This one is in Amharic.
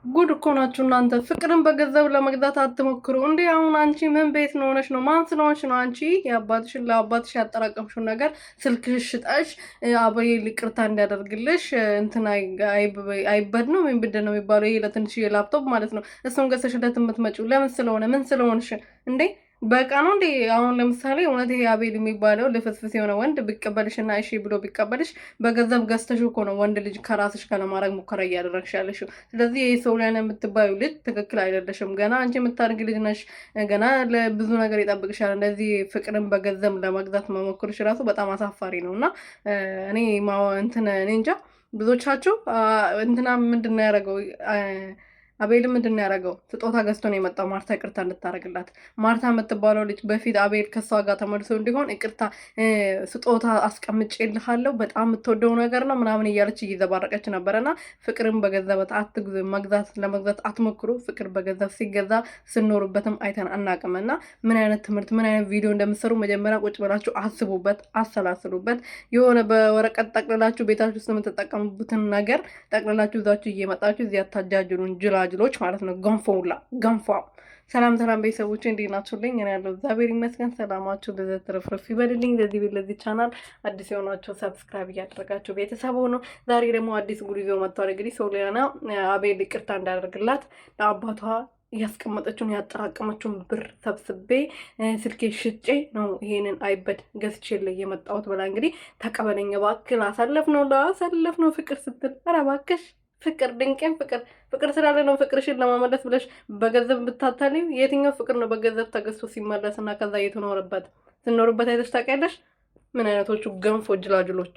ጉድ እኮ ናችሁ እናንተ። ፍቅርን በገንዘብ ለመግዛት አትሞክሩ እንዴ! አሁን አንቺ ምን ቤት ነው ሆነሽ ነው? ማን ስለሆንሽ ነው አንቺ የአባትሽን ለአባትሽ ያጠራቀምሽውን ነገር ስልክሽ ሽጠሽ አበይ ይቅርታ እንዲያደርግልሽ እንትን አይበድ ነው ወይም ብድ ነው የሚባለው ይሄ ለትንሽ ላፕቶፕ ማለት ነው። እሱን ገዝተሽለት የምትመጪው ለምን ስለሆነ ምን ስለሆንሽ እንዴ? በቃ ነው እንዴ? አሁን ለምሳሌ እውነት ይሄ አቤል የሚባለው ልፍስፍስ የሆነ ወንድ ቢቀበልሽ እና እሺ ብሎ ቢቀበልሽ በገንዘብ ገዝተሽ እኮ ነው ወንድ ልጅ ከራስሽ ጋር ለማድረግ ሙከራ እያደረግሽ ያለሽው። ስለዚህ ይሄ ሶሊያና የምትባዩ ልጅ ትክክል አይደለሽም። ገና አንቺ የምታድግ ልጅ ነሽ። ገና ለብዙ ነገር ይጠብቅሻል። እንደዚህ ፍቅርን በገንዘብ ለመግዛት መሞክርሽ ራሱ በጣም አሳፋሪ ነው እና እኔ እንትን እኔ እንጃ ብዙዎቻችሁ እንትና ምንድን ነው ያደረገው አቤል ምንድን ያደረገው ስጦታ ገዝቶ ነው የመጣው ማርታ ይቅርታ እንድታረግላት። ማርታ የምትባለው ልጅ በፊት አቤል ከሷ ጋር ተመልሶ እንዲሆን ይቅርታ ስጦታ አስቀምጬልሃለሁ በጣም የምትወደው ነገር ነው ምናምን እያለች እየዘባረቀች ነበረና ፍቅርን በገንዘብ አትግዙ፣ ለመግዛት አትሞክሩ። ፍቅር በገንዘብ ሲገዛ ስኖሩበትም አይተን አናቅምና ምን አይነት ትምህርት ምን አይነት ቪዲዮ እንደምትሰሩ መጀመሪያ ቁጭ ብላችሁ አስቡበት፣ አሰላስሉበት። የሆነ በወረቀት ጠቅልላችሁ ቤታችሁ ውስጥ የምትጠቀሙበትን ነገር ጠቅልላችሁ ይዛችሁ እየመጣችሁ እዚህ አታጃጅሉን ጅሎች ማለት ነው። ገንፎ ሰላም ቤተሰቦች እንዴት ናችሁልኝ? እኔ ያለው እግዚአብሔር ይመስገን። ሰላማችሁ በዘት ተረፍረፍ ይበልልኝ። ለዚህ ቻናል አዲስ የሆናችሁ ሰብስክራይብ እያደረጋችሁ ቤተሰብ ሆኖ ዛሬ ደግሞ አዲስ ጉድ ይዞ መጥቷል። እንግዲህ ሶሊያና አቤል ይቅርታ እንዳደርግላት ለአባቷ ያስቀመጠችውን ያጠራቀመችውን ብር ሰብስቤ ስልኬ ሽጬ ነው ይሄንን አይበድ ገዝቼ ላይ የመጣሁት ብላ እንግዲህ ተቀበለኝ እባክህ ላሳለፍ ነው ፍቅር ስትል ኧረ እባክሽ ፍቅር ድንቄም ፍቅር ስላለ ነው ፍቅርሽን ለማመለስ ብለሽ በገንዘብ ብታታልኝ። የትኛው ፍቅር ነው በገንዘብ ተገዝቶ ሲመለስ እና ከዛ እየተኖረበት ስኖርበት አይተሽ ታውቂያለሽ? ምን አይነቶቹ ገንፎ ጅላጅሎች